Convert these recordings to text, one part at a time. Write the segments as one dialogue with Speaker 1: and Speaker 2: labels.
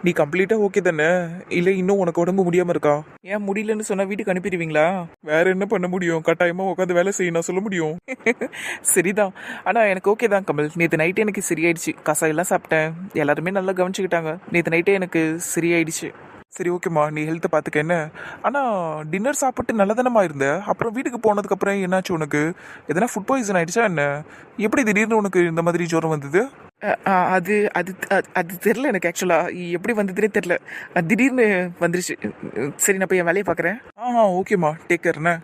Speaker 1: நீ கம்ப்ளீட்டா ஓகே தானே? இல்ல இன்னும் உனக்கு உடம்பு முடியாம இருக்கா? ஏன் முடியலன்னு சொன்னா வீட்டுக்கு அனுப்பிடுவீங்களா? வேற என்ன பண்ண முடியும்? கட்டாயமா உட்காந்து வேலை செய்ய நான் சொல்ல முடியும்? சரிதான். ஆனா எனக்கு ஓகே தான் கமல். நேத்து நைட்டு எனக்கு சரியாயிடுச்சு. கசாயெல்லாம் சாப்பிட்டேன். எல்லாருமே நல்லா கவனிச்சுக்கிட்டாங்க. நேத்து நைட்டே எனக்கு சரியாயிடுச்சு. சரி ஓகேம்மா, நீ ஹெல்த்தை பார்த்துக்க என்ன. ஆனால் டின்னர் சாப்பிட்டு நல்லதானமா இருந்த, அப்புறம் வீட்டுக்கு போனதுக்கப்புறம் என்னாச்சு உனக்கு? எதனா ஃபுட் பாய்சன் ஆயிடுச்சா என்ன? எப்படி திடீர்னு உனக்கு இந்த மாதிரி ஜுரம் வந்தது? அது அது அது தெரில எனக்கு ஆக்சுவலாக எப்படி வந்ததுனே தெரில. திடீர்னு வந்துருச்சு. சரி நான் போய் என் வேலையை பார்க்குறேன். ஓகேம்மா, டேக் கேர்ண்ணே.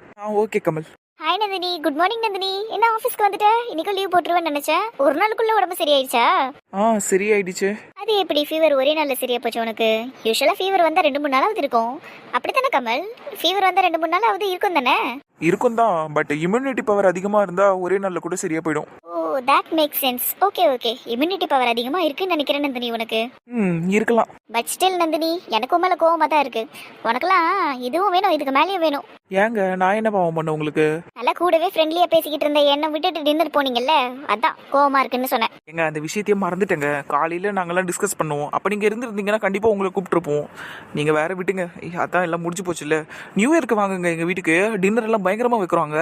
Speaker 1: Okay Kamal.
Speaker 2: Hi Nandini, good morning Nandini. என்ன ஆஃபீஸ்க்கு வந்துட்ட? இன்னைக்கும் லீவ் போட்டுருவேன்னு நினைச்சேன். ஒரு நாளுக்குள்ள உடம்பு சரியாயிடுச்சா?
Speaker 1: சரியாயிடுச்சு.
Speaker 2: அது எப்படி ஃபீவர் ஒரே நாள்ல சரியா போச்சு உனக்கு? யூஸ்வலா ஃபீவர் வந்தா 2-3 நாளாவது இருக்கும். அப்படித்தானே கமல்? ஃபீவர் வந்தா 2-3 நாளாவது இருக்கும் தானே?
Speaker 1: இருக்கும் தான், பட் இம்யூனிட்டி பவர் அதிகமாக இருந்தால் ஒரே நாளில் கூட சரியா போயிடும்.
Speaker 2: Oh, that make sense. Okay okay, immunity power அதிகமா இருக்குன்னு நினைக்கிறேன் நந்தினி உனக்கு.
Speaker 1: இருக்கலாம்.
Speaker 2: பட் ஸ்டில் நந்தினி, எனக்கு மேல கோவமா தான் இருக்கு. உனக்கெல்லாம் இதுவும் வேணும், இதுக்கு மேலேயும் வேணும்.
Speaker 1: ஏங்க நான் என்ன பாவம் பண்ண உங்களுக்கு?
Speaker 2: நல்லா கூடவே ஃப்ரெண்ட்லியா பேசிக்கிட்டு இருந்த என்ன விட்டுட்டு டின்னர் போனீங்கல்ல, அதான் கோவமா இருக்குன்னு சொன்னேன்.
Speaker 1: எங்க அந்த விஷயத்தையே மறந்துட்டேங்க. காலையில நாங்கெல்லாம் டிஸ்கஸ் பண்ணுவோம். அப்ப நீங்க இருந்திருந்தீங்கன்னா கண்டிப்பா உங்களை கூப்பிட்டுருப்போம். நீங்க வேற விட்டுங்க. அதான் எல்லாம் முடிஞ்சு போச்சு இல்ல. நியூ இயர்க்கு வாங்குங்க எங்க வீட்டுக்கு. டின்னர் எல்லாம் பயங்கரமா வைக்கிறாங்க.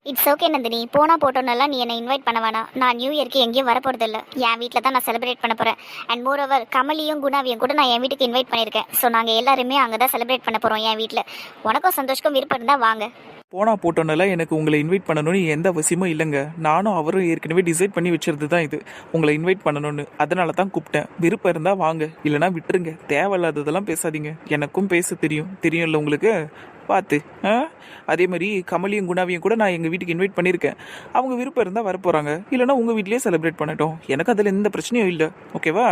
Speaker 2: இட்ஸ் ஓகே நந்தினி, போனா போட்டோன்னெல்லாம் நீ என்னை இன்வைட் பண்ண வேணாம். நான் நியூ இயர்க்கு எங்கேயும் வரப்போறது இல்லை. என் வீட்டில் தான் நான் செலிப்ரேட் பண்ண போறேன். அண்ட் மோர் ஓவர் கமலியும் குணாவியும் கூட நான் என் வீட்டுக்கு இன்வைட் பண்ணியிருக்கேன். ஸோ நாங்கள் எல்லாருமே அங்கே தான் செலிப்ரேட் பண்ண போறோம் என் வீட்டில். உனக்கும் சந்தோஷக்கும் விருப்பம் இருந்தால் வாங்க.
Speaker 1: போனா போட்டோன்னெல்லாம் எனக்கு உங்களை இன்வைட் பண்ணணும்னு எந்த அவசியமும் இல்லைங்க. நானும் அவரும் ஏற்கனவே டிசைட் பண்ணி வச்சிருந்து தான் இது, உங்களை இன்வைட் பண்ணணும்னு. அதனால தான் கூப்பிட்டேன். விருப்பம் இருந்தால் வாங்க, இல்லைனா விட்டுருங்க. தேவையில்லாததெல்லாம் பேசாதீங்க. எனக்கும் பேச தெரியும்ல உங்களுக்கு. பார்த்து அதே மாதிரி கமலியும் குணாவியும் கூட நான் எங்கள் வீட்டுக்கு இன்வைட் பண்ணியிருக்கேன். அவங்க விருப்பம் இருந்தால் வரப்போகிறாங்க, இல்லைனா உங்கள் வீட்லேயே செலிப்ரேட் பண்ணட்டும். எனக்கு அதில் எந்த பிரச்சனையும் இல்லை. ஓகேவா?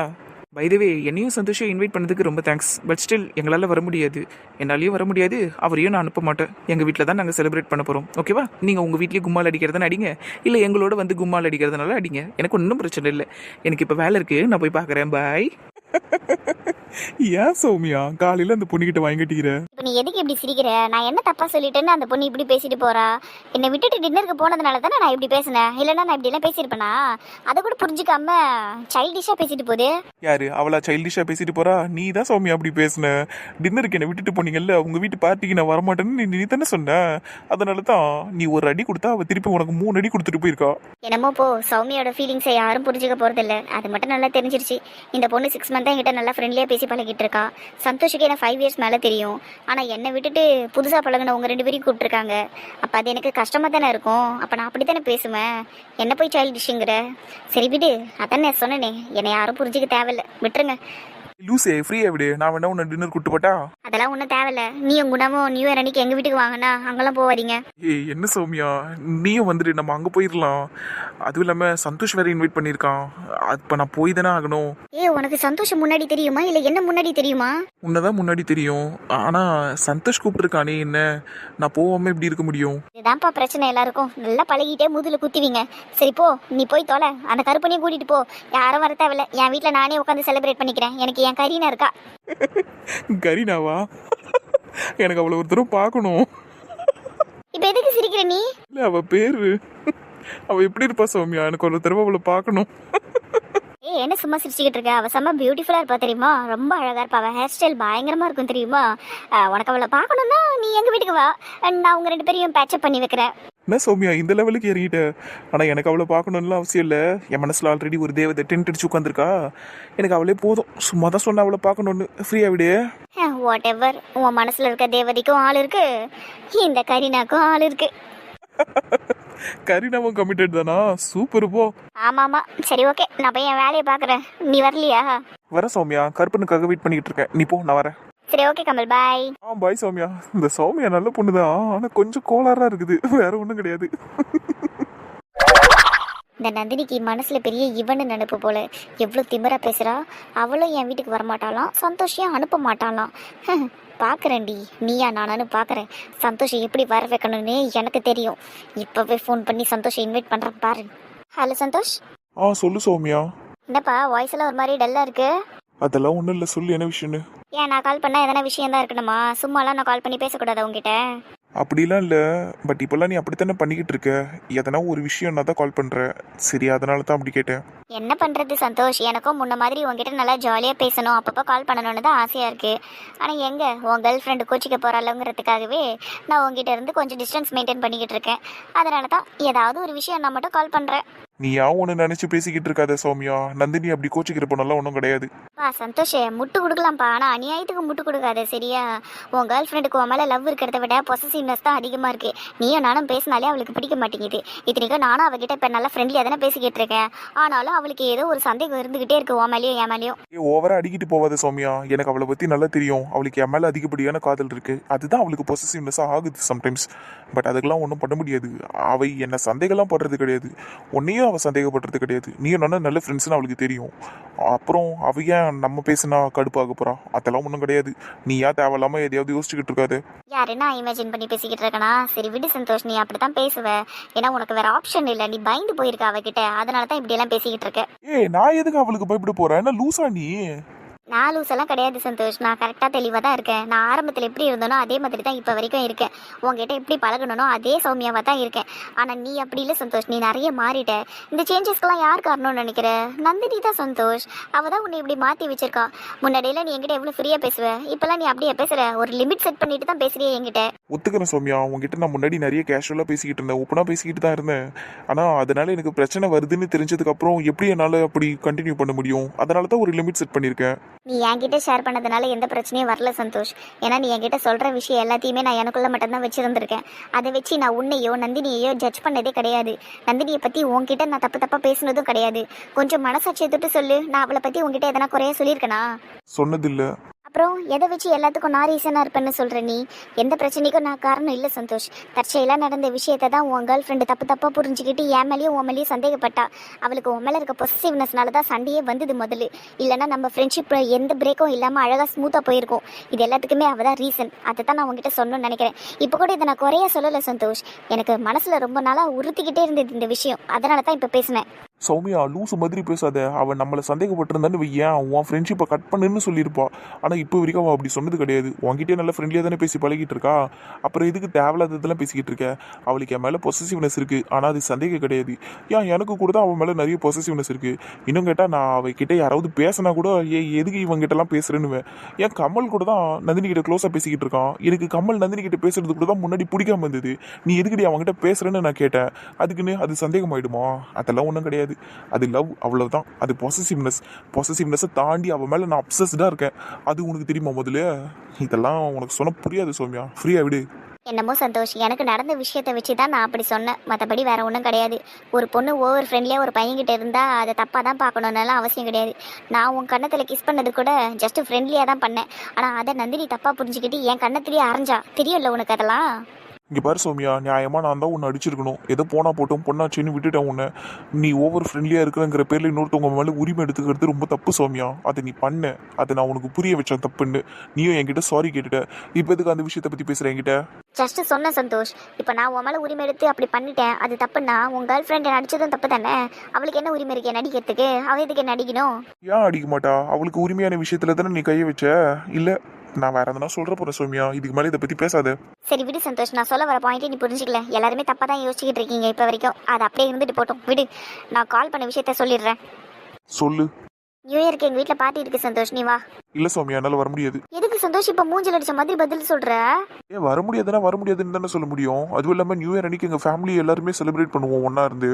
Speaker 1: பைதவே என்னையும் சந்தோஷம் இன்வைட் பண்ணதுக்கு ரொம்ப தேங்க்ஸ். பட் ஸ்டில் எங்களால் வர முடியாது. என்னாலையும் வர முடியாது. அவரையும் நான் அனுப்ப மாட்டேன். எங்கள் வீட்டில் தான் நாங்கள் செலிப்ரேட் பண்ண போகிறோம். ஓகேவா? நீங்கள் உங்கள் வீட்லேயே கும்மால் அடிக்கிறதுன்னு அடிங்க, இல்லை எங்களோட வந்து கும்மால் அடிக்கிறதுனால அடிங்க. எனக்கு ஒன்றும் பிரச்சனை இல்லை. எனக்கு இப்போ வேலை இருக்குது, நான் போய் பார்க்குறேன். பாய். ஏன் சௌமியா காலையில் அந்த பொண்ணுகிட்ட வாங்கிட்டீங்க?
Speaker 2: இப்போ நீ எதுக்கு இப்படி சிரிக்கிற? நான் என்ன தப்பா சொல்லிட்டேன்னு அந்த பொண்ணு இப்படி பேசிட்டு போறா? என்னை விட்டுட்டு டின்னருக்கு போனதுனால தானே நான் இப்படி பேசினேன். இல்லைன்னா நான் இப்படி எல்லாம் பேசியிருப்பேனா? அதை கூட புரிஞ்சுக்காம சைல்டிஷா பேசிட்டு போகுது.
Speaker 1: யாரு அவளா சைல்டிஷா பேசிட்டு போறா? நீ தான் சௌமியா அப்படி பேசுன. டின்னருக்கு என்ன விட்டுட்டு போனீங்கல்ல, உங்க வீட்டு பார்ட்டிக்கு நான் வரமாட்டேன்னு நீ தானே சொன்ன. அதனால தான் நீ ஒரு அடி கொடுத்தா அவ திருப்பி உனக்கு 3 அடி கொடுத்துட்டு போயிருக்கா.
Speaker 2: என்னமோ போ, சௌமியோட ஃபீலிங்ஸை யாரும் புரிஞ்சுக்க போறது இல்லை. அது மட்டும் நல்லா தெரிஞ்சிருச்சு. இந்த பொண்ணு 6 மந்த் என்கிட்ட நல்லா ஃப்ரெண்ட்லியா பேசி பழகிட்டு இருக்கா. சந்தோஷுக்கு என்ன 5 இயர்ஸ் மேலே தெரியும். ஆனால் என்னை விட்டுட்டு புதுசாக பழகினவங்க 2 பேரையும் கூப்பிட்டுருக்காங்க. அப்போ அது எனக்கு கஷ்டமாக தானே இருக்கும். அப்போ நான் அப்படி தானே பேசுவேன். என்ன போய் சைல்டு டிஷ்ஷுங்கிற? சரி விடு, அதானே சொன்னேனே. என்னை யாரும் புரிஞ்சுக்க தேவையில்லை, விட்டுருங்க.
Speaker 1: லூசே, ஃப்ரீயா விடு. நான் வேணா உன்னை டின்னர் கூட்டு போட்டா?
Speaker 2: அதெல்லாம் ஒன்றும் தேவையில்ல. நீயும் குணமும் நியூ இயர் அன்னைக்கு எங்கள் வீட்டுக்கு வாங்கினா அங்கெல்லாம் போவாதீங்க.
Speaker 1: ஏய் என்ன சௌமியா, நீயும் வந்துடு, நம்ம அங்கே போயிடலாம். அதுவும் இல்லாமல் சந்தோஷ் வேற இன்வைட் பண்ணியிருக்கான். இப்போ நான் போய் தானே ஆகணும்.
Speaker 2: உனக்கு சந்தோஷம் முன்னாடி தெரியுமா இல்லை என்ன முன்னாடி தெரியுமா?
Speaker 1: உன்னதான் முன்னாடி தெரியும். ஆனால் சந்தோஷ் கூப்பிட்டுருக்கானே என்ன, நான் போகாம எப்படி இருக்க முடியும்?
Speaker 2: இதுதான்ப்பா பிரச்சனை எல்லாருக்கும். நல்லா பழகிட்டே முதுல குத்திவீங்க. சரி போ, நீ போய் தொலை. அந்த கருப்பனையும் கூட்டிட்டு போ. யாரும் வர தேவையில்ல. என் வீட்டில் நானே உட்காந்து செலிப்ரேட் பண்ணிக்கிறேன். எனக்கு என் கரீனா இருக்கா.
Speaker 1: கரீனாவா? எனக்கு அவளை ஒரு தடவை பார்க்கணும்.
Speaker 2: இப்ப எதுக்கு சிரிக்கிற நீ?
Speaker 1: இல்ல அவ பேரு, அவ எப்படி இருப்பா சௌமியா? எனக்கு ஒரு தடவை அவளை பார்க்கணும்.
Speaker 2: என்ன சும்மா சிரிச்சுக்கிட்டு இருக்க? அவ செம்ம பியூட்டிஃபுல்லா இருப்பா தெரியுமா? ரொம்ப அழகா இருப்பா. அவ ஹேர் ஸ்டைல் பயங்கரமா இருக்கும் தெரியுமா? உனக்கு அவளை பார்க்கணும்னா நீ எங்க வீட்டுக்கு வா. நான் உங்க 2 பேரையும் பேட்சப் பண்ணி வைக்கிறேன்.
Speaker 1: என்ன சௌமியா இந்த லெவலுக்கு ஏறிட்ட? ஆனால் எனக்கு அவளை பார்க்கணும்லாம் அவசியம் இல்லை. என் மனசில் ஆல்ரெடி ஒரு தேவதை டென்ட் அடிச்சு உட்காந்துருக்கா. எனக்கு அவளே போதும். சும்மா தான் சொன்ன அவளை பார்க்கணுன்னு. ஃப்ரீயா விடு.
Speaker 2: What ever. உன் மனசுல இருக்க தேவதைக்கும் ஆள் இருக்கு, இந்த கரீனாக்கும் ஆள் இருக்கு.
Speaker 1: கரீனாவும் கமிட்டட் தானா? சூப்பர் போ.
Speaker 2: ஆமாமா, சரி ஓகே, நான் போய் என் வேலையை பாக்குறேன். நீ வரலையா?
Speaker 1: வர சௌமியா, கருப்பனுக்காக வெயிட் பண்ணிட்டு இருக்கேன். நீ போ, நான் வரேன்.
Speaker 2: சரி ஓகே கமல், பாய்.
Speaker 1: பாய் சௌமியா. இந்த சௌமியா நல்ல பொண்ணுதான், ஆனா கொஞ்சம் கோளாறா இருக்குது. வேற ஒண்ணும் கிடையாது.
Speaker 2: இந்த நந்தினிக்கு மனசுல பெரிய இவன்னு நினைப்பு போல. எவ்வளவு திமிரா பேசுறா. அவளும் என் வீட்டுக்கு வரமாட்டாளாம், சந்தோஷம் அனுப்ப மாட்டாளாம். பார்க்குறேன்டி, நீயா நானானு பார்க்குறேன். சந்தோஷம் எப்படி வர வைக்கணும்னு எனக்கு தெரியும். இப்போவே ஃபோன் பண்ணி சந்தோஷம் இன்வைட் பண்ணுறேன் பாரு. ஹலோ சந்தோஷ்.
Speaker 1: சொல்லு சௌமியா.
Speaker 2: என்னப்பா வாய்ஸ் எல்லாம் ஒரு மாதிரி டல்லா இருக்கு?
Speaker 1: அதெல்லாம் ஒன்றும் இல்லை, சொல்லு என்ன விஷயம்னு.
Speaker 2: ஏன் நான் கால் பண்ணால் எதனா விஷயம் தான் இருக்கணுமா? சும்மாலாம் நான் கால் பண்ணி பேசக்கூடாது உங்ககிட்ட?
Speaker 3: அப்படிலாம் இல்லை. பட் இப்போல்லாம் நீ அப்படித்தானே பண்ணிக்கிட்டு இருக்க. எதனா ஒரு விஷயம் நான் தான் கால் பண்ணுறேன். சரி, அதனால தான் அப்படி கேட்டேன்.
Speaker 2: என்ன பண்ணுறது சந்தோஷ், எனக்கும் முன்ன மாதிரி உங்ககிட்ட நல்லா ஜாலியாக பேசணும், அப்பப்போ கால் பண்ணணும்னு தான் ஆசையாக இருக்குது. ஆனால் எங்கே உன் கேர்ள் ஃப்ரெண்டு கோச்சிக்க போகிறாளுங்கிறதுக்காகவே நான் உங்ககிட்ட இருந்து கொஞ்சம் டிஸ்டன்ஸ் மெயின்டைன் பண்ணிக்கிட்டு இருக்கேன். அதனால தான் ஏதாவது ஒரு விஷயம் நான் மட்டும் கால் பண்ணுறேன்.
Speaker 3: நீ யாவும் ஒன்று நினச்சி பேசிக்கிட்டு இருக்காத சௌமியா. நந்தினி அப்படி கோச்சிக்கிற பொண்ணெல்லாம் ஒன்றும் கிடையாது.
Speaker 2: சந்தோஷ், முட்டு கொடுக்கலாம்ப்பா, ஆனால் அநியாயத்துக்கு முட்டு கொடுக்காத சரியா? உன் கேர்ள் ஃப்ரெண்டுக்கு உன் மேலே லவ் இருக்கிறத விட பொசசிவ்னஸ் தான் அதிகமாக இருக்குது. நீயும் நானும் பேசினாலே அவளுக்கு பிடிக்க மாட்டேங்குது. இத்தனைக்கும் நானும் அவகிட்ட இப்போ நல்லா ஃப்ரெண்ட்லியாக தானே பேசிக்கிட்டு இருக்கேன். ஆனாலும் அவளுக்கு ஏதோ ஒரு சந்தேகம் இருந்துகிட்டே இருக்கு உன் மேலேயும் என் மேலேயும்.
Speaker 3: ஓவரா அடிக்கிட்டு போவாத சௌமியா. எனக்கு அவளை பற்றி நல்லா தெரியும். அவளுக்கு என் மேலே அதிகப்படியான காதல் இருக்குது. அதுதான் அவளுக்கு பொசசிவ்னஸாக ஆகுது சம்டைம்ஸ். பட் அதுக்கெல்லாம் ஒன்றும் பண்ண முடியாது. அவை என்ன சந்தேகம்லாம் படுறது கிடையாது. உன்னையும் அவள் சந்தேகப்படுறது கிடையாது. நீயும் நானும் நல்ல ஃப்ரெண்ட்ஸ்னு அவளுக்கு தெரியும். அப்புறம் அவ ஏன் நம்ம பேசினா கடுப்பாக போறா? அதெல்லாம் ஒன்றும் கிடையாது. நீ ஏன் தேவையில்லாமல் எதையாவது யோசிச்சுக்கிட்டு இருக்காது.
Speaker 2: யாருன்னா இமேஜின் பண்ணி பேசிக்கிட்டு இருக்கனா? சரி விடு சந்தோஷ், நீ அப்படி தான் பேசுவ. ஏன்னா உனக்கு வேற ஆப்ஷன் இல்லை. நீ பயந்து போயிருக்க அவகிட்ட, அதனால தான் இப்படியெல்லாம் பேசிக்கிட்டு இருக்க.
Speaker 3: நான் எதுக்கு அவளுக்கு பயப்பட போறேன்? என்ன லூசா நீ?
Speaker 2: நான் லூஸெல்லாம் கிடையாது சந்தோஷ். நான் கரெக்டாக தெளிவாக தான் இருக்கேன். நான் ஆரம்பத்தில் எப்படி இருந்தனோ அதே மாதிரி தான் இப்போ வரைக்கும் இருக்கேன். உங்ககிட்ட எப்படி பழகணுனோ அதே சௌமியாவாக தான் இருக்கேன். ஆனால் நீ அப்படி இல்லை சந்தோஷ். நீ நிறைய மாறிட்ட. இந்த சேஞ்சஸ்க்கெல்லாம் யார் காரணம்னு நினைக்கிற? நந்தினி தான் சந்தோஷ். அவள் தான் உன்னை இப்படி மாற்றி வச்சிருக்கா. முன்னாடியில நீ என்கிட்ட எவ்வளோ ஃப்ரீயாக பேசுவ, இப்போல்லாம் நீ அப்படியே பேசுகிற. ஒரு லிமிட் செட் பண்ணிட்டு தான் பேசுறியே என்கிட்ட.
Speaker 3: ஒத்துக்கிறேன் சௌமியா. உங்ககிட்ட நான் முன்னாடி நிறைய கேஷுவலாக பேசிக்கிட்டு இருந்தேன், ஓப்பனாக பேசிக்கிட்டு தான் இருந்தேன். ஆனால் அதனால எனக்கு பிரச்சனை வருதுன்னு தெரிஞ்சதுக்கப்புறம் எப்படி என்னால் அப்படி கண்டினியூ பண்ண முடியும்? அதனால தான் ஒரு லிமிட் செட் பண்ணியிருக்கேன்.
Speaker 2: நீ என்கிட்ட ஷேர் பண்ணதுனால எந்த பிரச்சனையும் வரல சந்தோஷ். ஏன்னா நீ என்கிட்ட சொல்கிற விஷயம் எல்லாத்தையுமே நான் எனக்குள்ளே மட்டும்தான் வச்சுருந்துருக்கேன். அதை வச்சு நான் உன்னையோ நந்தினியையோ ஜட்ஜ் பண்ணதே கிடையாது. நந்தினியை பற்றி உன்கிட்ட நான் தப்பாக பேசுனதும் கிடையாது. கொஞ்சம் மனசாட்சியை தொட்டு சொல்லு, நான் அவளை பற்றி உன்கிட்ட எதனா குறைய சொல்லியிருக்கேனா?
Speaker 3: சொன்னதில்லை.
Speaker 2: அப்புறம் எதை வச்சு எல்லாத்துக்கும் நான் ரீசனாக இருப்பேன்னு சொல்கிற நீ? எந்த பிரச்சனைக்கும் நான் காரணம் இல்லை சந்தோஷ். தற்செயலாக நடந்த விஷயத்தை தான் உன் கேர்ள் ஃப்ரெண்டு தப்பாக புரிஞ்சுக்கிட்டு என் மேலேயும் உன் மேலேயும் சந்தேகப்பட்டா. அவளுக்கு உன் மேலே இருக்க பொசிட்டிவ்னஸ்னால தான் சண்டையே வந்தது முதல்ல. இல்லைனா நம்ம ஃப்ரெண்ட்ஷிப் எந்த பிரேக்கும் இல்லாமல் அழகாக ஸ்மூத்தாக போயிருக்கும். இது எல்லாத்துக்குமே அவள் தான் ரீசன். அதை தான் நான் உங்ககிட்ட சொல்லணும்னு நினைக்கிறேன். இப்போ கூட இதை நான் குறைய சொல்லலை சந்தோஷ். எனக்கு மனசில் ரொம்ப நாளாக உறுத்திக்கிட்டே இருந்தது இந்த விஷயம். அதனால தான் இப்போ பேசினேன்.
Speaker 3: சௌமியா, லூசு மாதிரி பேசாத. அவன் நம்மளை சந்தேகப்பட்டிருந்தான்னு வையன், உன் ஃப்ரெண்ட்ஷிப்பை கட் பண்ணுன்னு சொல்லியிருப்பா. ஆனால் இப்போ வரைக்கும் அவள் அப்படி சொன்னது கிடையாது. உங்ககிட்டே நல்லா ஃப்ரெண்ட்லியாக தானே பேசி பழகிட்டு இருக்கா. அப்புறம் எதுக்கு தேவையில்லாததெல்லாம் பேசிக்கிட்டு இருக்க? அவளுக்கு என் மேலே பொசசிவ்னஸ் இருக்குது, ஆனால் அது சந்தேகம் கிடையாது. எனக்கு கூட தான் அவன் மேலே நிறைய பொசசிவ்னஸ் இருக்குது. இன்னும் கேட்டால் நான் அவகிட்ட யாராவது பேசினா கூட எதுக்கு இவங்ககிட்டலாம் பேசுகிறேன்னு. ஏன் கமல் கூட தான் நந்தினி கிட்ட க்ளோஸாக பேசிக்கிட்டு இருக்கான். எனக்கு கமல் நந்தினி கிட்ட பேசுறது கூட தான் முன்னாடி பிடிக்காம இருந்தது. நீ எதுக்கடி அவங்ககிட்ட பேசுகிறேன்னு நான் கேட்டேன். அதுக்குன்னு அது சந்தேகமாயிடுமா? அதெல்லாம் ஒன்றும் கிடையாது. அது லவ், அவ்வளவுதான். அது பொசசிவ்னஸை தாண்டி அவன் மேலே நான் அப்சஸ்டாக இருக்கேன். அது உனக்கு தெரியுமா? முதல்ல இதெல்லாம் உனக்கு சொன்ன புரியாது சௌமியா. ஃப்ரீயா விடு.
Speaker 2: என்னமோ சந்தோஷ், எனக்கு நடந்த விஷயத்தை வச்சு தான் நான் அப்படி சொன்னேன். மற்றபடி வேற ஒன்றும் கிடையாது. ஒரு பொண்ணு ஓவர் ஃப்ரெண்ட்லியாக ஒரு பையன்கிட்ட இருந்தால் அதை தப்பாக தான் பார்க்கணுன்னாலாம் அவசியம் கிடையாது. நான் உன் கன்னத்தில் கிஸ் பண்ணது கூட ஜஸ்ட் ஃப்ரெண்ட்லியாக தான் பண்ணேன். ஆனால் அதை நந்தினி தப்பாக புரிஞ்சுக்கிட்டு என் கன்னத்திலேயே அரைஞ்சா. தெரியும்ல உனக்கு அதெல்லாம்?
Speaker 3: இங்கே பாரு சௌமியா, நியாயமாக நான் தான் உன்னை அடிச்சிருக்கணும். ஏதோ போனால் போட்டும் பொண்ணாச்சின்னு விட்டுட்டேன் உன்னை. நீ ஓவர் ஃப்ரெண்ட்லியாக இருக்கிறங்கிற பேரில் இன்னொருத்தவங்க மேலே உரிமை எடுத்துக்கிறது ரொம்ப தப்பு சௌமியா. அதை நீ பண்ண, அதை நான் உனக்கு புரிய வச்சேன் தப்புன்னு. நீயும் என்கிட்ட சாரி கேட்டுட்ட. இப்போ எதுக்கு அந்த விஷயத்தை பற்றி பேசுகிறேன் என்கிட்ட?
Speaker 2: ஜஸ்ட் சொன்ன சந்தோஷ். இப்போ நான் உன் மேலே உரிமை எடுத்து அப்படி பண்ணிட்டேன், அது தப்புன்னா உன் கேர்ள் ஃப்ரெண்ட் நடிச்சதும் தப்பு தானே? அவளுக்கு என்ன உரிமை இருக்கே நடிக்கிறதுக்கு? அவள் எதுக்கு என்ன அடிக்கணும்?
Speaker 3: ஏன் அடிக்க மாட்டா? அவளுக்கு உரிமையான விஷயத்துல தானே நீ கையை வச்ச. இல்லை, நான் வேற எதனா சொல்ற போறேன் சௌமியா. இதுக்கு மேலே இதை பற்றி பேசாத.
Speaker 2: சரி விடு சந்தோஷ், நான் சொல்ல வர பாயிண்ட்டே நீ புரிஞ்சிக்கல. எல்லாருமே தப்பாக தான் யோசிச்சுக்கிட்டு இருக்கீங்க இப்போ வரைக்கும். அது அப்படியே இருந்துட்டு போட்டோம், விடு. நான் கால் பண்ண விஷயத்த சொல்லிடுறேன்.
Speaker 3: சொல்லு.
Speaker 2: நியூ இயர்க்கு எங்கள் வீட்டில் பார்ட்டி இருக்கு சந்தோஷ், நீ வா.
Speaker 3: இல்லை சௌமியா, என்னால் வர முடியாது.
Speaker 2: எதுக்கு சந்தோஷ் இப்போ மூஞ்சில் அடிச்ச மாதிரி பதில் சொல்கிற?
Speaker 3: வர முடியாதுன்னா வர முடியாதுன்னு தானே சொல்ல முடியும். அதுவும் இல்லாமல் நியூ இயர் அன்னைக்கு எங்கள் ஃபேமிலி எல்லாருமே செலிப்ரேட் பண்ணுவோம் ஒன்றா இருந்து.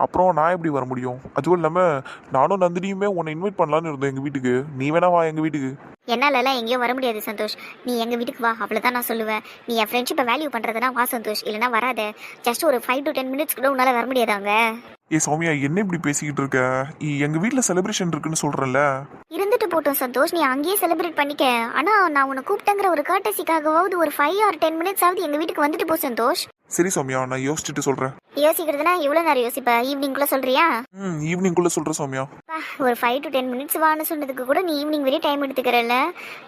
Speaker 3: அப்புறம் நான் எப்படி வர முடியும்? அதுவும் இல்லாமல் நானும் நந்தினியுமே உன்னை இன்வைட் பண்ணலான்னு இருந்தோம் எங்கள் வீட்டுக்கு. நீ வேணா வா எங்கள் வீட்டுக்கு.
Speaker 2: என்னாலலாம் எங்கேயும் வர முடியாது சந்தோஷ். நீ எங்கள் வீட்டுக்கு வா, அவ்வளோதான் நான் சொல்லுவேன். நீ என் ஃப்ரெண்ட்ஷிப்பை வேல்யூ பண்ணுறதுனா வா சந்தோஷ், இல்லைனா வராத. ஜஸ்ட் ஒரு 5 to 10 minutes கூட உன்னால் வர முடியாதாங்க?
Speaker 3: சௌமியா, என்ன இப்படி பேசிக்கிட்டு இருக்க? எங்கள் வீட்டில் செலிப்ரேஷன் இருக்குன்னு சொல்கிறேன்ல.
Speaker 2: இருந்துட்டு போட்டோம் சந்தோஷ், நீ அங்கேயே செலிப்ரேட் பண்ணிக்க. ஆனால் நான் உன்னை கூப்பிட்டேங்கிற ஒரு கர்டசிக்காகவாவது ஒரு 5 or 10 minutes ஆகுது எங்கள் வீட்டுக்கு வந்துட்டு போ சந்தோஷ்.
Speaker 3: சரி சௌமியா, நான் யோசிச்சுட்டு சொல்கிறேன்.
Speaker 2: யோசிக்கிறதுனா எவ்வளோ நேரம் யோசிப்ப? ஈவினிங்குள்ளே சொல்கிறியா?
Speaker 3: ஈவினிங்குள்ளே சொல்கிறேன் சௌமியா.
Speaker 2: ஒரு 5 to 10 minutes வான்னு சொன்னதுக்கு கூட நீ ஈவினிங் வரையும் டைம் எடுத்துக்கிறல்ல.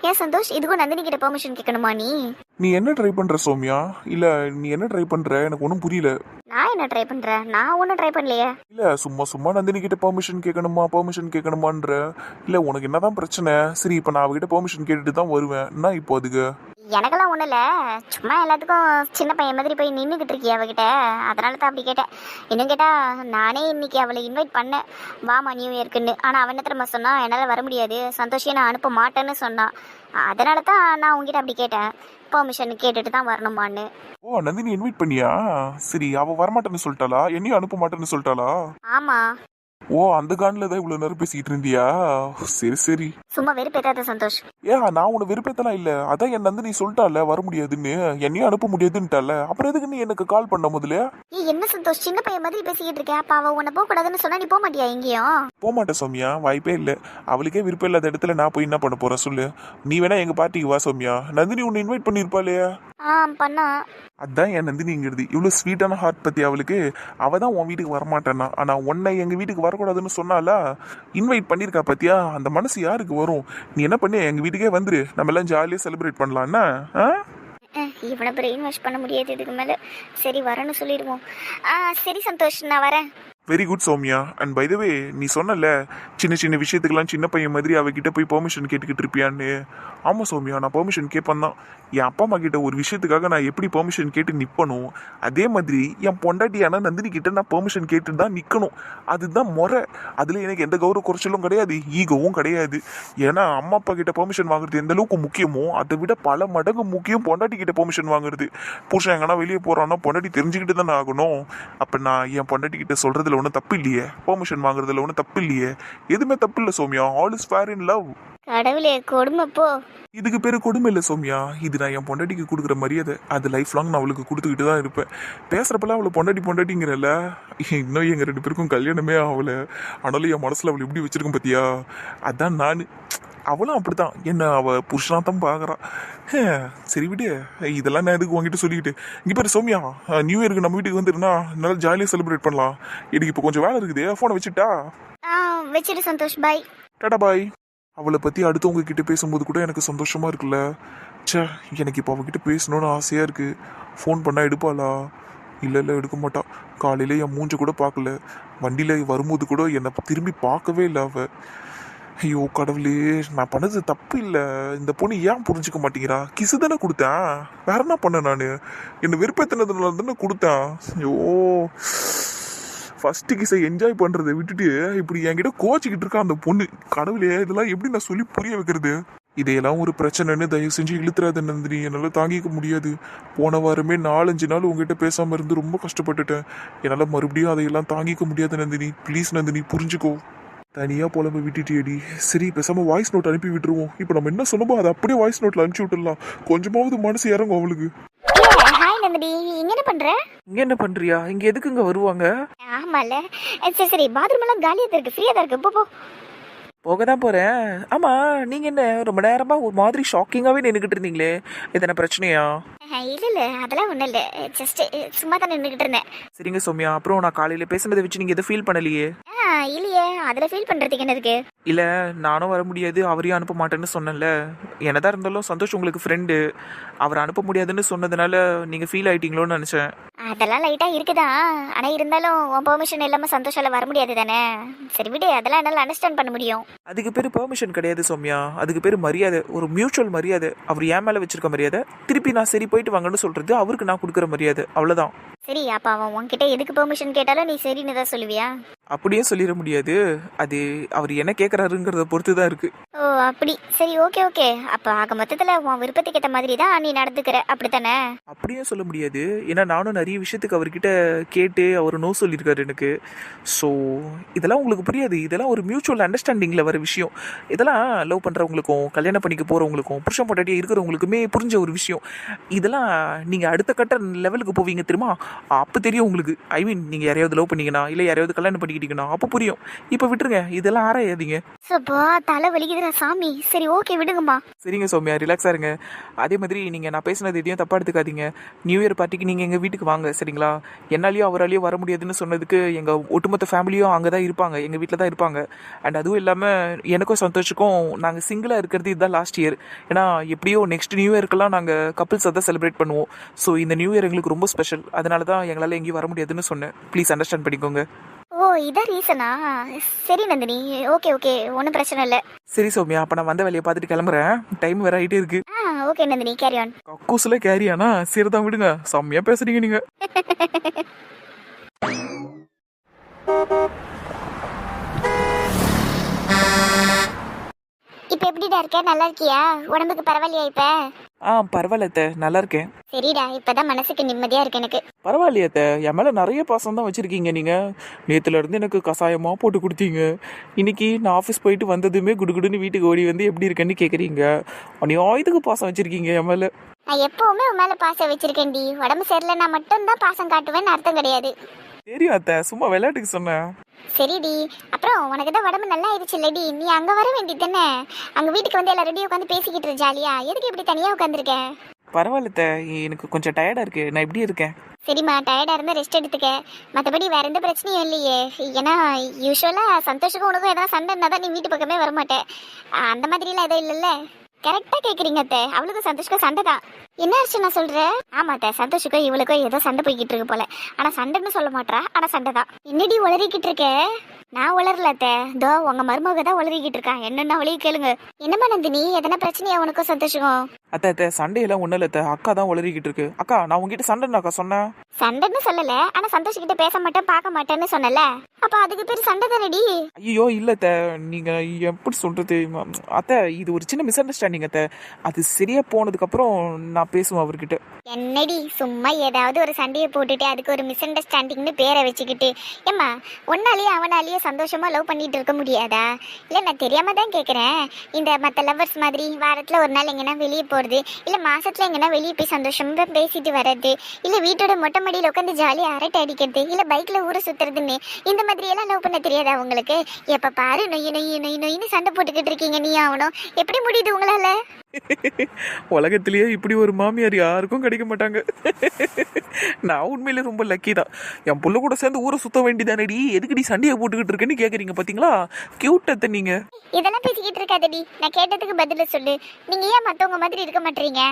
Speaker 2: ஏன் சந்தோஷ், இதுக்கும் நந்தினி கிட்ட பெர்மிஷன் கேட்கணுமா நீ?
Speaker 3: நீ என்ன ட்ரை பண்ணுற சௌமியா? இல்லை, நீ என்ன ட்ரை பண்ணுற? எனக்கு ஒன்றும் புரியல.
Speaker 2: நான் என்ன ட்ரை பண்ணுறேன்? நான் ஒன்றும் ட்ரை பண்ணலையே.
Speaker 3: இல்லை, சும்மா நந்தினி கிட்ட பெர்மிஷன் கேட்கணுமான்ற. இல்லை, உனக்கு என்னதான் பிரச்சனை? சரி, இப்போ நான் அவகிட்ட பெர்மிஷன் கேட்டுட்டு தான் வருவேன். என்ன இப்போ அதுக்கு?
Speaker 2: எனக்கெல்லாம் ஒன்றும் இல்லை, சும்மா எல்லாத்துக்கும் சின்ன பையன் மாதிரி போய் நின்றுக்கிட்டு இருக்கிய அவகிட்ட, அதனால தான் அப்படி கேட்டேன். இன்னும் கேட்டால் நானே இன்னைக்கு அவளை இன்வைட் பண்ணேன், வாமா நியூ இயர்க்குன்னு. ஆனால் அவன் என்ன தெரியுமா சொன்னா, என்னால் வர முடியாது, சந்தோஷியை நான் அனுப்ப மாட்டேன்னு சொன்னான். அதனால தான் நான் உங்ககிட்ட அப்படி கேட்டேன், பெர்மிஷன் கேட்டுட்டு தான் வரணுமான்னு.
Speaker 3: ஓ நந்தினி இன்வைட் பண்ணியா? சரி, அவ வரமாட்டேன்னு சொல்லிட்டாளா? என்னையும் அனுப்ப மாட்டேன்னு சொல்லிட்டாளா?
Speaker 2: ஆமாம்.
Speaker 3: ஓ அந்த காண்டில் தான் இவ்வளவு நேரம் பேசிக்கிட்டு இருந்தியா? சரி சரி.
Speaker 2: சும்மா வெறுப்பேத்தாத சந்தோஷ்.
Speaker 3: நான் உன்னை வெறுப்பேத்தலாம் இல்ல, அதான் என் நந்தினி சொல்லிட்டால வர முடியாதுன்னு, என்னையும் அனுப்ப முடியாதுன்னுட்டால, அப்புறம் எதுக்கு நீ எனக்கு கால் பண்ண முதல்ல?
Speaker 2: என்ன சந்தோஷ், சின்ன பையன் மாதிரி பேசிக்கிட்டு இருக்க? அப்ப அவ உன்னை போக கூடாதுன்னு சொன்னா நீ போக மாட்டியா எங்கேயும்?
Speaker 3: போக மாட்டேன் சௌமியா, வாய்ப்பே இல்லை. அவளுக்கே விருப்பம் இல்லாத இடத்துல நான் போய் என்ன பண்ண போறேன் சொல்லு? நீ வேணா எங்க பார்ட்டிக்கு வா சௌமியா, நந்தினி உன்னை இன்வைட் பண்ணிருப்பாளே.
Speaker 2: பண்ணா.
Speaker 3: அதான் என் நந்தினிங்கிறது, இவ்வளவு ஸ்வீட்டான ஹார்ட் பத்தி அவளுக்கு. அவ தான் உன் வீட்டுக்கு வரமாட்டேன்னா, ஆனா உன்னை எங்க வீட்டுக்கு வரக்கூடாதுன்னு சொன்னாலா, இன்வைட் பண்ணிருக்கா பாத்தியா? அந்த மனசு யாருக்கு வரும்? நீ என்ன பண்ணு, எங்க வீட்டுக்கே வந்துரு, நம்ம எல்லாம் ஜாலியா செலிப்ரேட் பண்ணலாம்னா.
Speaker 2: இவனை பிரெயின் வாஷ் பண்ண முடியாது இதுக்கு மேல. சரி வரேன்னு சொல்லிடுவோம். சரி சந்தோஷ், நான் வரேன்.
Speaker 3: Very good Sowmya. And by the way, நீ சொன்னல சின்ன சின்ன விஷயத்துக்கெல்லாம் சின்ன பையன் மாதிரி அவகிட்ட போய் பெர்மிஷன் கேட்டுக்கிட்டு இருப்பியான்னு. ஆமாம் சௌமியா, நான் பெர்மிஷன் கேட்பேன் தான். என் அப்பா அம்மா கிட்ட ஒரு விஷயத்துக்காக நான் எப்படி பெர்மிஷன் கேட்டு நிற்பனும், அதே மாதிரி என் பொண்டாட்டியான நந்தினி கிட்ட நான் பெர்மிஷன் கேட்டு தான் நிற்கணும். அதுதான் முறை. அதில் எனக்கு எந்த கௌரவ குறைச்சலும் கிடையாது, ஈகவும் கிடையாது. ஏன்னா அம்மா அப்பா கிட்ட பெர்மிஷன் வாங்குறது எந்த அளவுக்கு முக்கியமோ அதை விட பல மடங்கு முக்கியம் பொண்டாட்டி கிட்ட பெர்மிஷன் வாங்குறது. புருஷன் எங்கன்னா வெளியே போகிறான்னா பொண்டாட்டி தெரிஞ்சுக்கிட்டு தானே ஆகணும். அப்போ நான் என் பொண்டாட்டி கிட்ட சொல்கிறதுல ஒன்றும் தப்பு இல்லையே, பெர்மிஷன் வாங்குறதுல ஒன்றும் தப்பு இல்லையே, எதுவுமே தப்பு இல்லை Soumya. All is fair in love.
Speaker 2: கடவுளே கொடுமை போ.
Speaker 3: இதுக்கு பேரு கொடுமை இல்லை சௌமியா, இது நான் என் பொண்டாட்டிக்கு கொடுக்குற மரியாதை. அது லைஃப் லாங் நான் அவளுக்கு கொடுத்துக்கிட்டு தான் இருப்பேன். பேசுறப்பெல்லாம் அவளை பொண்டாட்டி பொண்டாட்டிங்கிறல்ல, இன்னும் எங்கள் 2 பேருக்கும் கல்யாணமே ஆகலை, ஆனாலும் என் மனசில் அவளை எப்படி வச்சிருக்கேன் பார்த்தியா? அதான் நான். அவளும் அப்படித்தான், என்ன அவள் புருஷனாக தான் பார்க்குறான். சரி விடு, இதெல்லாம் நான் எதுக்கு உங்ககிட்ட சொல்லிக்கிட்டு. இங்கே பேர் சௌமியா, நியூ இயருக்கு நம்ம வீட்டுக்கு வந்துருந்தா நல்லா ஜாலியாக செலிப்ரேட் பண்ணலாம். எனக்கு இப்போ கொஞ்சம் வேலை இருக்குது, ஃபோனை வச்சுட்டா?
Speaker 2: வச்சிரு சந்தோஷ், பாய்.
Speaker 3: டாடா பாய். அவளை பற்றி அடுத்தவங்க கிட்ட பேசும்போது கூட எனக்கு சந்தோஷமா இருக்குல்ல. ச்சே, எனக்கு இப்போ அவகிட்ட பேசணும்னு ஆசையாக இருக்குது. ஃபோன் பண்ணால் எடுப்பாளா? இல்லை எடுக்க மாட்டா. காலையில் என் மூஞ்ச கூட பார்க்கல, வண்டியில் வரும்போது கூட என்னை திரும்பி பார்க்கவே இல்லை அவள். ஐயோ கடவுளே, நான் பண்ணது தப்பு இல்லை, இந்த பொண்ணு ஏன் புரிஞ்சுக்க மாட்டேங்கிறா? கிசு தானே கொடுத்தேன், வேற என்ன பண்ணேன் நான்? என்னை வெறுப்பேத்தினதுனால தானே கொடுத்தேன். ஐயோ, ஃபர்ஸ்ட் கிஸை என்ஜாய் பண்ணுறதை விட்டுட்டு இப்படி என்கிட்ட கோச்சிக்கிட்டு இருக்கா அந்த பொண்ணு. கடவுளே, இதெல்லாம் எப்படி நான் சொல்லி புரிய வைக்கிறது? இதையெல்லாம் ஒரு பிரச்சனைன்னு தயவு செஞ்சு இழுத்துறாத நந்தினி, என்னால் தாங்கிக்க முடியாது. போன வாரமே 4-5 நாள் உங்ககிட்ட பேசாமல் இருந்து ரொம்ப கஷ்டப்பட்டுட்டேன். என்னால் மறுபடியும் அதையெல்லாம் தாங்கிக்க முடியாது நந்தினி. ப்ளீஸ் நந்தினி, புரிஞ்சுக்கோ. தனியாக புலம்ப விட்டுட்டியடி. சரி, பேசாமல் வாய்ஸ் நோட் அனுப்பி விட்டுருவோம். இப்போ நம்ம என்ன சொன்னமோ அதை அப்படியே வாய்ஸ் நோட்டில் அனுப்பிச்சி விட்டுடலாம், கொஞ்சமாவது மனசு இறங்கும் அவளுக்கு.
Speaker 2: ஹாய் நந்தினி, இங்க என்ன பண்ற?
Speaker 1: இங்க என்ன பண்றியா? இங்க எதுக்குங்க வருவாங்க?
Speaker 2: ஆமால. சரி பாத்ரூம் எல்லாம் காலியா தான் இருக்கு, ஃப்ரீயா தான் இருக்கு, போ.
Speaker 1: போக தான் போறேன். ஆமா, நீங்க என்ன ரொம்ப நேரமா ஒரு மாதிரி ஷாக்கிங்காவே நின்றுகிட்டு இருந்தீங்களே, எதனா பிரச்சனையா?
Speaker 2: இல்ல அதெல்லாம் ஒண்ணும் இல்ல, ஜஸ்ட் சும்மா தான் நின்றுகிட்டு இருந்தேன்.
Speaker 1: சரிங்க சௌமியா, அப்புறம் நான் காலையில பேசுனதை வச்சு நீங்க எதை ஃபீல் பண்ணலையே?
Speaker 2: இல்லையே, அதுல ஃபீல் பண்றதுக்கு என்ன இருக்கு?
Speaker 1: இல்ல, நானும் வர முடியாது, அவரையும் அனுப்ப மாட்டேன்னு சொன்னேன்ல. என்னதான் இருந்தாலும் சந்தோஷ் உங்களுக்கு ஃப்ரெண்டு, அவரை அனுப்ப முடியாதுன்னு சொன்னதுனால நீங்க ஃபீல் ஆயிட்டீங்களோன்னு நினைச்சேன்.
Speaker 2: அதெல்லாம் லைட்டா இருக்குதான், ஆனா இருந்தாலும் உன் பெர்மிஷன் இல்லாம சந்தோஷால வர முடியாது தானே. சரி விடு, அதெல்லாம் என்னால அண்டர்ஸ்டாண்ட் பண்ண முடியும்.
Speaker 1: அதுக்கு பேரு பெர்மிஷன் கிடையாது சௌமியா, அதுக்கு பேரு மரியாதை, ஒரு மியூச்சுவல் மரியாதை. அவர் என் மேல வச்சிருக்க மரியாதை, திருப்பி நான் சரி போயிட்டு வாங்கன்னு சொல்றது அவருக்கு நான் கொடுக்குற மரியாதை, அவ்வளவுதான்.
Speaker 2: சரி, அப்ப அவன் உன்கிட்ட எதுக்கு பெர்மிஷன் கேட்டாலும் நீ சரின்னு தான் சொல்லுவியா?
Speaker 1: அப்படியே சொல்லிட முடியாது, அது அவர் என்ன கேட்கறாருங்கிறத பொறுத்து தான் இருக்கு.
Speaker 2: ஓ அப்படி, சரி ஓகே ஓகே. அப்ப ஆக மொத்தத்துல உன் விருப்பத்துக்கு ஏற்ற மாதிரி தான் நீ நடந்துக்கிற, அப்படித்தானே?
Speaker 1: அப்படியே சொல்ல முடியாது, ஏன்னா நானும் நிறைய விஷயத்துக்கு அவர்கிட்ட கேட்டு அவர் நோ சொல்லியிருக்காரு எனக்கு. ஸோ இதெல்லாம் உங்களுக்கு புரியாது, இதெல்லாம் ஒரு மியூச்சுவல் அண்டர்ஸ்டாண்டிங்கில் வர விஷயம். இதெல்லாம் லவ் பண்ணுறவங்களுக்கும் கல்யாணம் பண்ணிக்க போகிறவங்களுக்கும் புருஷன் பொண்டாட்டியாக இருக்கிறவங்களுக்குமே புரிஞ்ச ஒரு விஷயம். இதெல்லாம் நீங்கள் அடுத்த கட்ட லெவலுக்கு போவீங்க தெரியுமா, அப்போ தெரியும் உங்களுக்கு. ஐ மீன், நீங்கள் யாரையாவது லவ் பண்ணீங்கன்னா இல்லை யாரையாவது கல்யாணம் பண்ணிக்கிட்டீங்கன்னா அப்போ புரியும். இப்போ விட்டுருங்க, இதெல்லாம் ஆராயாதீங்க.
Speaker 2: சப்பா தலை வலிக்குதுடா சாமி. சரி ஓகே விடுங்கம்மா.
Speaker 1: சரிங்க சௌமியா, ரிலாக்ஸாக இருங்க. அதே மாதிரி நீங்கள் நான் பேசினது எதையும் தப்பாக எடுத்துக்காதீங்க. நியூ இயர் பார்ட்டிக்கு நீங்கள் எங்கள் வீட்டுக்கு வாங்க, சரிங்களா? என்னாலையும் அவராலையும் வர முடியாதுன்னு சொன்னதுக்கு எங்கள் ஒட்டுமொத்த ஃபேமிலியும் அங்கே தான் இருப்பாங்க, எங்கள் வீட்டில் தான் இருப்பாங்க. அண்ட் அதுவும் இல்லாமல் எனக்கும் சந்தோஷுக்கும் நாங்கள் சிங்கிளாக இருக்கிறது இதுதான் லாஸ்ட் இயர். ஏன்னா எப்படியோ நெக்ஸ்ட் நியூ இயர்க்கெல்லாம் நாங்கள் கப்பிள்ஸை தான் செலிப்ரேட் பண்ணுவோம். ஸோ இந்த நியூ இயர் எங்களுக்கு ரொம்ப ஸ்பெஷல், அதனால தான் எங்களால் எங்கேயும் வர முடியாதுன்னு சொன்னேன். ப்ளீஸ் அண்டர்ஸ்டாண்ட் பண்ணிக்கோங்க.
Speaker 2: ஓ இதான் ரீசனா? சரி நந்தினி, ஓகே ஓகே, ஒன்றும் பிரச்சனை இல்லை.
Speaker 1: சரி சௌமியா, அப்ப நான் வந்த வேலையை பார்த்துட்டு கிளம்புறேன். டைம் வேற ஆயிட்டே இருக்கு.
Speaker 2: Okay Nandini, carry on.
Speaker 1: கக்கூசுல கேரியானா? சரிதான் விடுங்க, செம்மையா பேசுறீங்க நீங்க.
Speaker 2: இப்போ எப்படிடா இருக்க? நல்லா இருக்கியா? உடம்புக்கு பரவாயில்லையா இப்ப?
Speaker 1: பரவாயில்ல அத்தை, நல்லா இருக்கேன்.
Speaker 2: சரிடா, இப்பதான் மனசுக்கு நிம்மதியா இருக்கு எனக்கு.
Speaker 1: பரவாயில்லையே அத்தை, என் மேல நிறைய பாசம் தான் வச்சிருக்கீங்க நீங்க. நேத்துல இருந்து எனக்கு கசாயமா போட்டு கொடுத்தீங்க. இன்னைக்கு நான் ஆஃபீஸ் போயிட்டு வந்ததுமே குடுகுடுன்னு வீட்டுக்கு ஓடி வந்து எப்படி இருக்கேன்னு கேக்குறீங்க. அநியாயத்துக்கு பாசம் வச்சிருக்கீங்க என் மேல.
Speaker 2: நான் எப்பவுமே உன் மேல பாசம் வச்சிருக்கேன்டி. உடம்பு சரியில்லைன்னா மட்டும்தான் பாசம் காட்டுவேன்னு அர்த்தம் கிடையாது.
Speaker 1: தெரியும் அத்தை, சும்மா விளையாட்டுக்கு சொன்னேன்.
Speaker 2: சரிடி, அப்புறம் உனக்கு தான் உடம்பு நல்லா ஆயிடுச்சு இல்லடி, நீ அங்க வர வேண்டியது தானே? அங்க வீட்டுக்கு வந்து எல்லாரும் ரெடியா உட்காந்து பேசிக்கிட்டு இரு ஜாலியா. எதுக்கு இப்படி தனியா உட்காந்துருக்க?
Speaker 1: பரவாயில்ல அத்தை, எனக்கு கொஞ்சம் டயர்டா இருக்கு. நான் எப்படி இருக்கேன்?
Speaker 2: சரிம்மா, டயர்டா இருந்தா ரெஸ்ட் எடுத்துக்க. மற்றபடி வேற எந்த பிரச்சனையும் இல்லையே. ஏன்னா யூஸ்வலா சந்தோஷக்கும் உனக்கும் எதாவது சண்டை இருந்தா தான் நீ வீட்டு பக்கமே வரமாட்டேன். அந்த மாதிரிலாம் எதுவும் இல்லைல்ல? கரெக்டா கேக்குறீங்க அத்தை, அவளுக்கும் சந்தோஷக்கும் சண்டை தான். என்ன ஆச்சு நான் சொல்றேன்? ஆமா அத்தை, சந்தோஷக்கும் இவளுக்கும் ஏதோ சண்டை போய்கிட்டு இருக்கு போல. ஆனா சண்டைன்னு சொல்ல மாட்டா, ஆனா சண்டை தான். என்னடி உளறிக்கிட்டு இருக்க? நான் உளரல அத்தை, இதோ உங்க மருமக தான் உளறிக்கிட்டு இருக்கா. என்னன்னா அவளையே கேளுங்க. என்னம்மா நந்தினி, எதனா பிரச்சனையா உனக்கும் சந்தோஷக்கும்?
Speaker 1: அத்தை சண்டையெல்லாம் ஒன்றும் இல்லை அத்தை, அக்கா தான் உளறிக்கிட்டு இருக்கு. அக்கா, நான் உங்ககிட்ட சண்டைன்னு அக்கா சொன்னேன்.
Speaker 2: சண்டைன்னு சொல்லல, ஆனா சந்தோஷக்கிட்ட பேச மாட்டேன் பார்க்க மாட்டேன்னு சொன்னல. அப்ப அதுக்கு பேர் சண்டை தானடி?
Speaker 1: ஐயோ இல்லை அத்தை, நீங்க எப்படி சொல்றது அத்தை, இது ஒரு சின்ன மிஸ் அண்டர்ஸ்டாண்டிங் அத்தை. அது சரியா போனதுக்கப்புறம் நான் பேசுவேன் அவர்கிட்ட.
Speaker 2: என்னடி சும்மா ஏதாவது ஒரு சண்டையை போட்டுட்டு அதுக்கு ஒரு மிஸ் அண்டர்ஸ்டாண்டிங்னு பேரை வச்சுக்கிட்டு, ஏம்மா ஒன்னாலேயே அவனாலேயே சந்தோஷமா லவ் பண்ணிட்டு இருக்க முடியாதா? இல்லை நான் தெரியாம தான் கேட்குறேன். இந்த மற்ற லவ்வர்ஸ் மாதிரி வாரத்தில் ஒரு நாள் எங்கன்னா வெளியே போகிறது, இல்லை மாசத்துல எங்கன்னா வெளியே போய் சந்தோஷமா பேசிட்டு வர்றது, இல்லை வீட்டோட மொட்டை மாடியில் உட்காந்து ஜாலியாக அரட்டை அடிக்கிறது, இல்லை பைக்கில் ஊரை சுற்றுறதுன்னு இந்த மாதிரியெல்லாம் லவ் பண்ண தெரியாதா உங்களுக்கு? எப்போ பாரு நொய்யு நொய்யு நொய்யு நொய்னு சண்டை போட்டுக்கிட்டு இருக்கீங்க நீ ஆகணும். எப்படி முடியுது உங்களால?
Speaker 1: உலகத்திலேயே இப்படி ஒரு மாமியார் யாருக்கும் கிடைக்க மாட்டாங்க. நான் உண்மையிலே ரொம்ப லக்கி தான். என் புள்ள கூட சேர்ந்து ஊரை சுத்த வேண்டியதானடி, எதுக்குடி சண்டையை போட்டுக்கிட்டு இருக்கேன்னு கேக்குறீங்க பாத்தீங்களா? கியூட்டத்தை நீங்க.
Speaker 2: இதெல்லாம் பேசிக்கிட்டு இருக்காதடி, நான் கேட்டதுக்கு பதில சொல்லு. நீங்க ஏன் மத்தவங்க மாதிரி இருக்க மாட்டீங்க?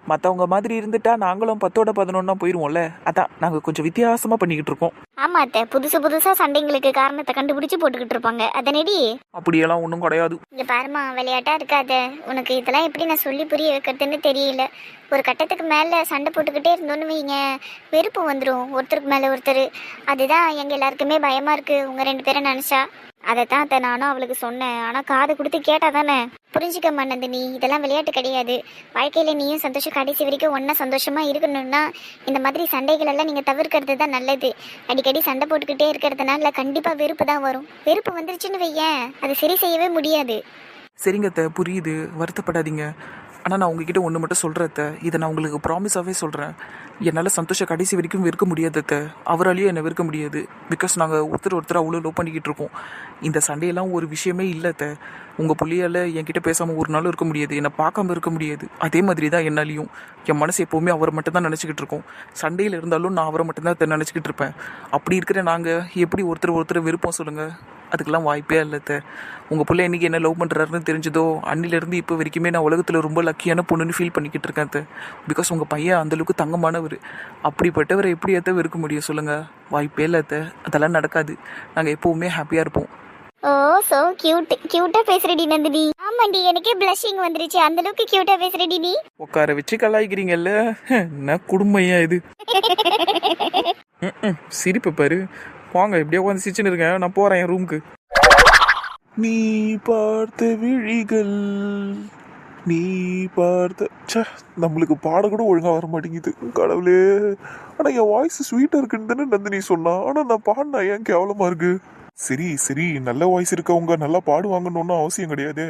Speaker 1: மற்றவங்க மாதிரி இருந்துட்டா நாங்களும் 10ஓட 11 போயிடுவோம்ல. அதான் நாங்கள் கொஞ்சம் வித்தியாசமாக பண்ணிக்கிட்டு இருக்கோம்.
Speaker 2: ஆமா அத்தை, புதுசா சண்டைங்களுக்கு காரணத்தை கண்டுபிடிச்சு போட்டுக்கிட்டு இருப்பாங்க. அதனடி
Speaker 1: அப்படியெல்லாம் ஒன்றும் கிடையாது.
Speaker 2: இங்க பாருமா, விளையாட்டா இருக்காத. உனக்கு இதெல்லாம் எப்படி நான் சொல்லி புரிய வைக்கிறதுன்னு தெரியல. ஒரு கட்டத்துக்கு மேல சண்டை போட்டுக்கிட்டே இருந்தோன்னு வைங்க, வெறுப்பு வந்துடும் ஒருத்தருக்கு மேல ஒருத்தர். அதுதான் எங்க எல்லாருக்குமே பயமா இருக்கு உங்க 2 பேரை நினைச்சா. அதைத்தான் அத்தை நானும் அவளுக்கு சொன்னேன். ஆனா காது கொடுத்து கேட்டா தானே புரிஞ்சுக்க நந்தினி. இதெல்லாம் விளையாட்டு கிடையாது. வாழ்க்கையில நீயும் சந்தோஷம் கடைசி வரைக்கும் ஒன்னா சந்தோஷமா இருக்கணும்னா இந்த மாதிரி சண்டைகள் எல்லாம் நீங்க தவிர்க்கிறது தான் நல்லது. அடிக்கடி சண்டை போட்டுக்கிட்டே இருக்கிறதுனால கண்டிப்பா வெறுப்பு தான் வரும். வெறுப்பு வந்துருச்சுன்னு வையேன், அது சரி செய்யவே முடியாது.
Speaker 1: சரிங்க அத்தை, புரியுது, வருத்தப்படாதீங்க. ஆனால் நான் உங்ககிட்ட ஒன்று மட்டும் சொல்கிறேன் அத்தை, இதை நான் உங்களுக்கு ப்ராமிஸாகவே சொல்கிறேன். என்னால் சந்தோஷம் கடைசி வரைக்கும் வெறுக்க முடியாது அத்தை, அவராலேயும் என்னை வெறுக்க முடியாது. பிகாஸ் நாங்கள் ஒருத்தர் அவ்வளோ லவ் பண்ணிக்கிட்டு இருக்கோம். இந்த சண்டையெல்லாம் ஒரு விஷயமே இல்லை அத்தை. உங்கள் புள்ளியால் என்கிட்ட பேசாமல் ஒரு நாளும் இருக்க முடியாது, என்னை பார்க்காம இருக்க முடியாது. அதே மாதிரி தான் என்னாலையும். என் மனசு எப்போவுமே அவரை மட்டும் தான் நினச்சிக்கிட்டு இருக்கோம். சண்டையில் இருந்தாலும் நான் அவரை மட்டும்தான் நினச்சிக்கிட்டு இருப்பேன். அப்படி இருக்கிற நாங்கள் எப்படி ஒருத்தர் வெறுப்போம் சொல்லுங்கள்? அதுக்கெல்லாம் வாய்ப்பே இல்லை அத்தை. உங்கள் பிள்ளை இன்றைக்கி என்ன லவ் பண்ணுறாருன்னு தெரிஞ்சதோ அன்னிலேருந்து இப்போ வரைக்குமே நான் உலகத்தில் ரொம்ப லக்கியான பொண்ணுன்னு ஃபீல் பண்ணிக்கிட்டு இருக்கேன் அத்தை. பிகாஸ் உங்கள் பையன் அந்தளவுக்கு தங்கமானவர். அப்படிப்பட்டவரை எப்படி அத்தை வெறுக்க முடியும் சொல்லுங்கள்? வாய்ப்பே இல்லை அத்தை, அதெல்லாம் நடக்காது. நாங்கள் எப்போவுமே ஹாப்பியாக இருப்போம்.
Speaker 2: ஓ சோ கியூட்டா பேசுறடி நந்தினி. ஆமாண்டி, எனக்கே பிளஷிங் வந்துருச்சு. அந்த அளவுக்கு கியூட்டா பேசுறடி நீ.
Speaker 1: உட்கார வச்சு கலாய்க்கிறீங்கல்ல, என்ன குடும்பையா இது? சிரிப்பு பாரு. வாங்க, எப்படியா உட்காந்து சிரிச்சுன்னு இருக்கேன். நான் போறேன் என் ரூமுக்கு.
Speaker 3: நீ பார்த்த விழிகள், நீ பார்த்த நம்மளுக்கு பாட கூட ஒழுங்கா வர மாட்டேங்குது கடவுளே. ஆனா என் வாய்ஸ் ஸ்வீட்டா இருக்குன்னு தானே நந்தினி சொன்னா. ஆனா நான் பாடினா ஏன் கேவலமா இருக்கு? சரி, நல்ல வாய்ஸ் இருக்கவங்க நல்லா பாடுவாங்கன்னு அவசியம் கிடையாது.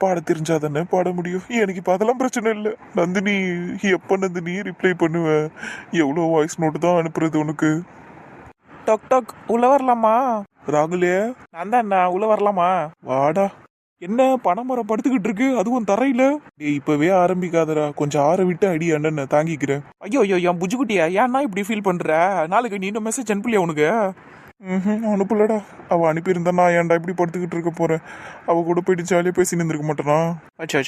Speaker 3: பாட தெரிஞ்சா தானே பாட முடியும். எனக்கு இப்போ அதெல்லாம் பிரச்சனை இல்லை. நந்தினி, எப்போ நந்தினி ரிப்ளை பண்ணுவேன்? எவ்வளோ வாய்ஸ் நோட்டு தான் அனுப்புறது உனக்கு?
Speaker 1: டாக் டாக், உள்ள வரலாமா?
Speaker 3: ராகுலே,
Speaker 1: நான் தான் உள்ள வரலாமா?
Speaker 3: வாடா.
Speaker 1: என்ன பனைமரம் படுத்துக்கிட்டு இருக்கு, அதுவும் தரையில?
Speaker 3: டேய், இப்பவே ஆரம்பிக்காதடா, கொஞ்சம் ஆற விட்டு அடி அண்ணன் தாங்கிக்கிறேன்.
Speaker 1: ஐயோ என் புஜுக்குட்டியா, ஏன்னா இப்படி ஃபீல் பண்ற? நாளைக்கு நீ இன்னும் மெசேஜ் அனுப்பலையா உனக்கு?
Speaker 3: அனுப்பலடா. அவள் அனுப்பியிருந்தா நான் ஏன்டா இப்படி படுத்துக்கிட்டு இருக்க போகிறேன். அவள் கூட போயிட்டு ஜாலியாக பேசி நின்றுருக்க மாட்டேனா?
Speaker 1: அச்சா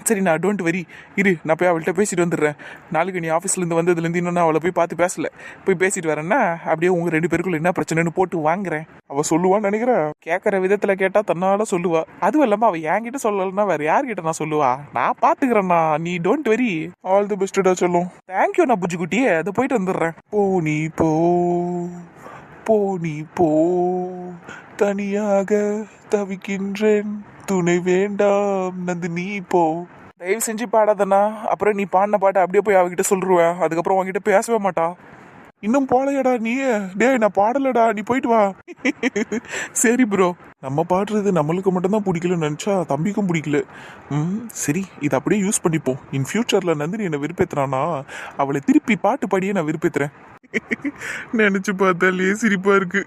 Speaker 1: சரி, நான் டோன்ட் வரி, இரு, நான் போய் அவள்கிட்ட பேசிட்டு வந்துடுறேன். நாளைக்கு நீ ஆஃபீஸ்லேருந்து வந்ததுலேருந்து இன்னும் நான் அவளை போய் பார்த்து பேசல. போய் பேசிட்டு வரேன்னா அப்படியே உங்கள் 2 பேருக்குள்ள என்ன பிரச்சனைன்னு போட்டு வாங்குறேன்.
Speaker 3: அவள் சொல்லுவான்னு நினைக்கிறா?
Speaker 1: கேட்குற விதத்தில் கேட்டால் தன்னால சொல்லுவா. அதுவும் இல்லாமல் அவள் என்கிட்ட சொல்லலைன்னா வேற யார்கிட்ட நான் சொல்லுவா? நான் பார்த்துக்கிறேண்ணா, நீ டோன்ட் வரி.
Speaker 3: ஆல் தி பெஸ்ட்டடா சொல்லும்.
Speaker 1: தேங்க்யூ நான் புஜ்ஜுக்குட்டியே, அதை போயிட்டு வந்துடுறேன்.
Speaker 3: நீ போ நீ போ, தனியாக தவிக்கின்றேன், துணை வேண்டாம் நந்தினி போ.
Speaker 1: தயவு செஞ்சு பாடாதண்ணா, அப்புறம் நீ பாடின பாட்டை அப்படியே போய் அவகிட்ட சொல்லிருவேன். அதுக்கப்புறம் உங்ககிட்ட பேசவே மாட்டா.
Speaker 3: இன்னும் போலையடா நீ? டேய் நான் பாடலடா, நீ போயிட்டு வா.
Speaker 1: சரி ப்ரோ.
Speaker 3: நம்ம பாடுறது நம்மளுக்கு மட்டும்தான் பிடிக்கலன்னு நினச்சா தம்பிக்கும் பிடிக்கல. சரி, இதை அப்படியே யூஸ் பண்ணிப்போம். இன் ஃபியூச்சரில் நந்தினி என்னை விருப்பத்துறானா அவளை திருப்பி பாட்டு பாடியே நான் விருப்பத்துறேன். நினச்சி பார்த்தாலே சிரிப்பாக இருக்கு.